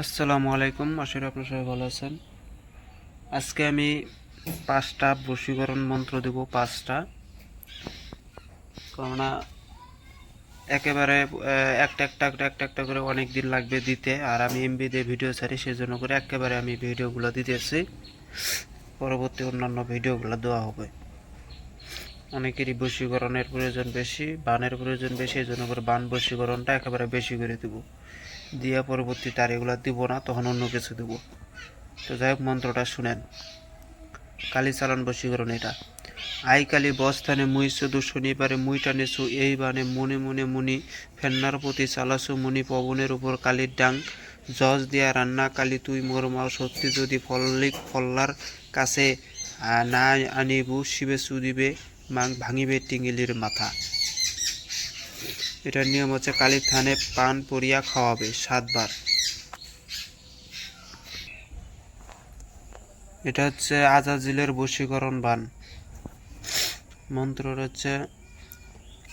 আসসালামু আলাইকুম, আশা করি আপনারা সবাই ভালো আছেন। আজকে আমি 5টা বশীকরণ মন্ত্র দেব। 5টা, কেননা একেবারে একটা করে অনেক দিন লাগবে দিতে, আর আমি এমবি দিয়ে ভিডিও ছাড়ি, সেজন্য করে একেবারে আমি ভিডিওগুলো দিতেছি। পরবর্তী অন্যান্য ভিডিওগুলো দেওয়া হবে। অনেকেরই বশীকরণের প্রয়োজন বেশি, বানের প্রয়োজন বেশি, এই জন্য করে বান বশীকরণটা একেবারে বেশি করে দেবো। দিয়া পরবর্তীতে আর এগুলো দিব না, তখন অন্য কিছু দেবো। তো যাই হোক, মন্ত্রটা শুনেন। কালী চালান বশীকরণ এটা। আই কালী বস্থানে মুই শুধু শনিবারে মুই টানেছু এই বানে মনে মনে মুনি ফেন্নার প্রতি চালাছু মুনি পবনের উপর কালীর ডাং জজ দিয়া রান্না কালী তুই মোর মা সত্যি যদি ফল্লিক ফল্লার কাছে না আনিবু শিবে সুদিবে ভাঙিবে টিঙ্গিলির মাথা। এটার নিয়ম হচ্ছে কালীর থানে পান পরিয়া খাওয়াবে 7 বার। এটা হচ্ছে আজাজিলের বশীকরণ বান। মন্ত্র হচ্ছে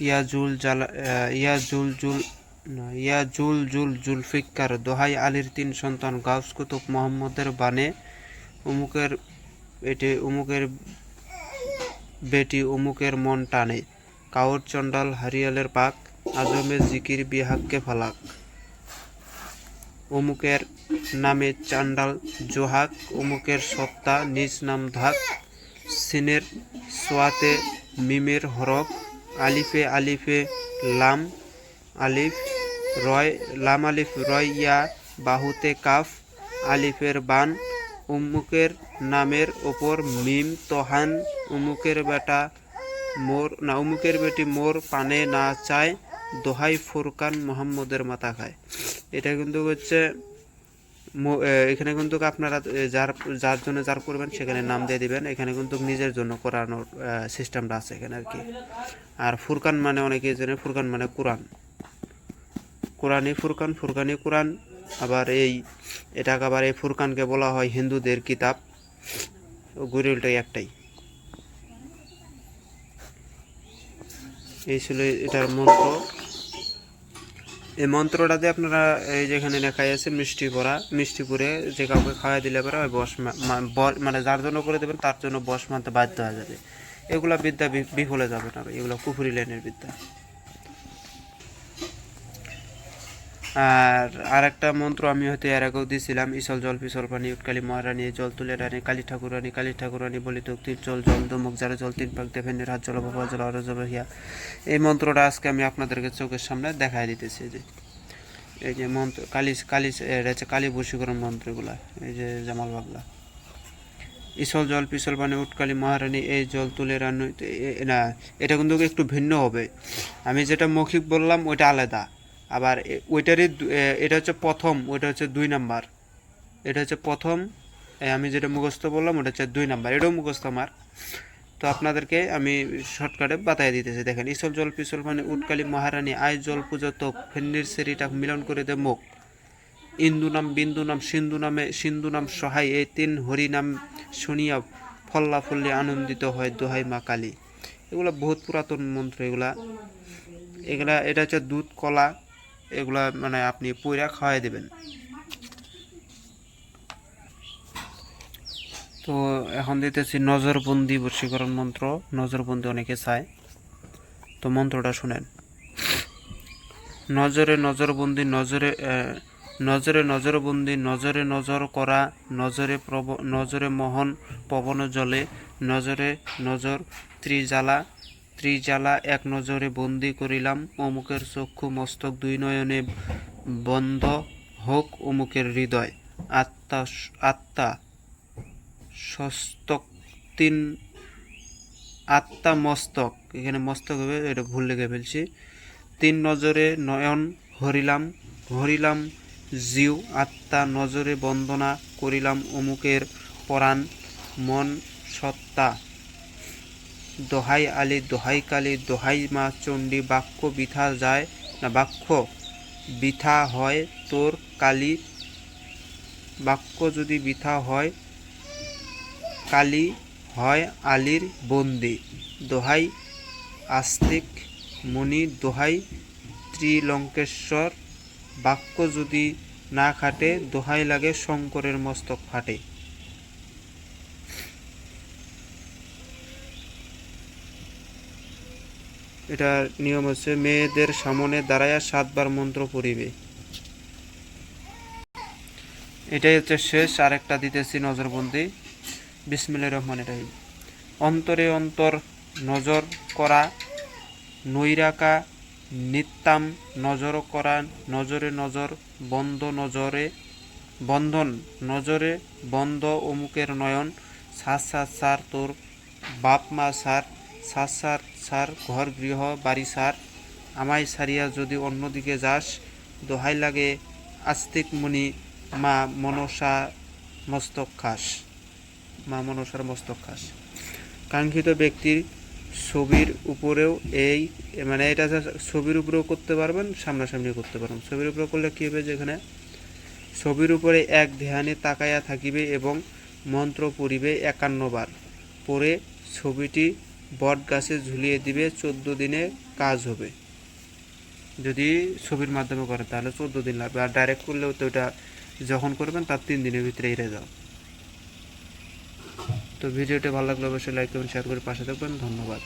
ইয়া জুল জুল জুলফিকার দোহাই আলীর 3 সন্তান গাউস কুতুব মোহাম্মদের বানে উমুকের বেটি উমুকের মন টানে কাউর চণ্ডাল হারিয়ালের পাক আজমে জিকির বিহাক্কে ফালাক অমুকের নামে চান্ডাল জোহাক অমুকের সত্তা নিজ নাম ধাক সিনের সোয়াতে মিমের হরফ আলিফে আলিফে লাম আলিফ রয় লাম আলিফ রয় ইয়া বাহুতে কাফ আলিফের বান উমুকের নামের ওপর মিম তোহান উমুকের বেটি মোর পানে না চায় দোহাই ফুরকান মোহাম্মদের মাথা খায়। এটা কিন্তু হচ্ছে এখানে কিন্তু আপনারা যার জন্য যার করবেন সেখানে নাম দিয়ে দিবেন। এখানে কিন্তু নিজের জন্য করানোর সিস্টেমটা আছে এখানে আর কি। আর ফুরকান মানে অনেকেই জানে, ফুরকান মানে কোরআন, কোরআনই ফুরকান, ফুরকানই কোরআন। আবার এই ফুরকানকে বলা হয় হিন্দুদের কিতাব, গুরিলটাই একটাই। এই ছিল এটার মন্ত্র। এই মন্ত্রটাতে আপনারা এই যেখানে লেখাই আছে মিষ্টি করে যে কাউকে খাওয়া দিলে পরে ওই মানে যার জন্য করে দেবেন তার জন্য বশ মানতে বাধ্য হয়ে যাবে। এগুলা বিদ্যা বিফলে যাবে না, এগুলো কুফুরি লাইনের বিদ্যা। আর একটা মন্ত্র আমি হয়তো এর আগেও দিয়েছিলাম, ইসল জল পিছল পানি উৎকালী মহারানী জল তুলে রানী কালী ঠাকুরানী বলিত তীর জল জল দমুক যারা জল 3 পাক দেবেন হাত জল বাবা জল আরো জল হিয়া। এই মন্ত্রটা আজকে আমি আপনাদেরকে চোখের সামনে দেখাই দিতেছি। যে এই যে মন্ত্র কালী বশীকরণ মন্ত্রগুলা, এই যে জামাল বাবলা ইসল জল পিছল পানি উৎকালী মহারানী এই জল তুলে রানী না, এটা কিন্তু একটু ভিন্ন হবে। আমি যেটা মৌখিক বললাম ওইটা আলাদা, আবার ওইটারই এটা হচ্ছে প্রথম, ওইটা হচ্ছে 2 নাম্বার। এটা হচ্ছে প্রথম, আমি যেটা মুখস্থ বললাম ওটা হচ্ছে 2 নাম্বার, এটাও মুখস্থ আমার। তো আপনাদেরকে আমি শর্টকাটে বাতায় দিতেছি। দেখেন, ইসল জল পিছল পানি উৎকালী মহারানী আয় জল পূজা তোক ফেন্নির সেরিটা মিলন করে দে মুখ ইন্দু নাম বিন্দু নাম সিন্ধু নাম সহায় এই 3 হরি নাম শুনিয়া ফল্লা ফল্লি আনন্দিত হয় দোহাই মা কালী। এগুলো বহুত পুরাতন মন্ত্র। এটা হচ্ছে দুধ কলা, এগুলা মানে আপনি পয়রা খাওয়াই দেবেন। তো এখন দিতেছি নজরবন্দি বশীকরণ মন্ত্র। নজরবন্দি অনেকে চায়, তো মন্ত্রটা শুনেন। নজরে নজরবন্দি নজরবন্দি নজরে নজর করা নজরে মোহন পবন জলে নজরে নজর ত্রিজালা এক নজরে বন্দি করিলাম অমুকের চক্ষু মস্তক 2 নয়নে বন্ধ হোক অমুকের হৃদয় আত্মা সস্তক 3 আত্মা মস্তক, এখানে মস্তক হবে, এটা ভুল লিখে ফেলছি। 3 নজরে নয়ন হরিলাম জিউ আত্মা নজরে বন্দনা করিলাম অমুকের পরাণ মন সত্তা দোহাই আলী দোহাই কালী দোহাই মা চণ্ডী বাক্য বৃথা হয় তোর কালী বাক্য যদি বৃথা হয় কালী হয় আলীর বন্দি দোহাই আস্তিক মুনি দোহাই ত্রিলঙ্কেশ্বর বাক্য যদি না খাটে, দোহাই লাগে শঙ্করের মস্তক ফাটে। এটা নিয়ম হচ্ছে মেয়েদের সামনে দাঁড়াইয়া 7 বার মন্ত্র পড়িবে। এটাই হচ্ছে শেষ। আরেকটা দিতেছি নজরবন্দি। বিসমিল্লাহির রহমানির রহিম। অন্তরে অন্তর নজর করা, নৈরাকা নিত্যাম নজর করা, নজরে নজর বন্ধ, নজরে বন্ধন, নজরে বন্ধ অমুকের নয়ন, সার সার সার তোর বাপ মা সার, সার সার সার ঘর গৃহ বাড়ি সার, আমায় সারিয়া যদি অন্যদিকে যাস, দোহাই লাগে আস্তিক মুনি, মা মনসা মস্তক খাস, মা মনসার মস্তক খাস। কাঙ্ক্ষিত ব্যক্তির ছবির উপরেও মানে এটা ছবির উপরেও করতে পারবেন, সামনাসামনি করতে পারবেন। ছবির উপরে করলে কী হবে, যেখানে ছবির উপরে এক ধ্যানে তাকাইয়া থাকিবে এবং মন্ত্র পড়িবে 51 বার, পরে ছবিটি বট গাছে ঝুলিয়ে দিবে। 14 দিনে কাজ হবে। যদি ছবির মাধ্যমে করেন তাহলে 14 দিন লাগবে, আর ডাইরেক্ট করলেও তো ওটা যখন করবেন তার 3 দিনের ভিতরে এড়ে যাও। তো ভিডিওটি ভালো লাগলে অবশ্যই লাইক করবেন, শেয়ার করে পাশে থাকবেন। ধন্যবাদ।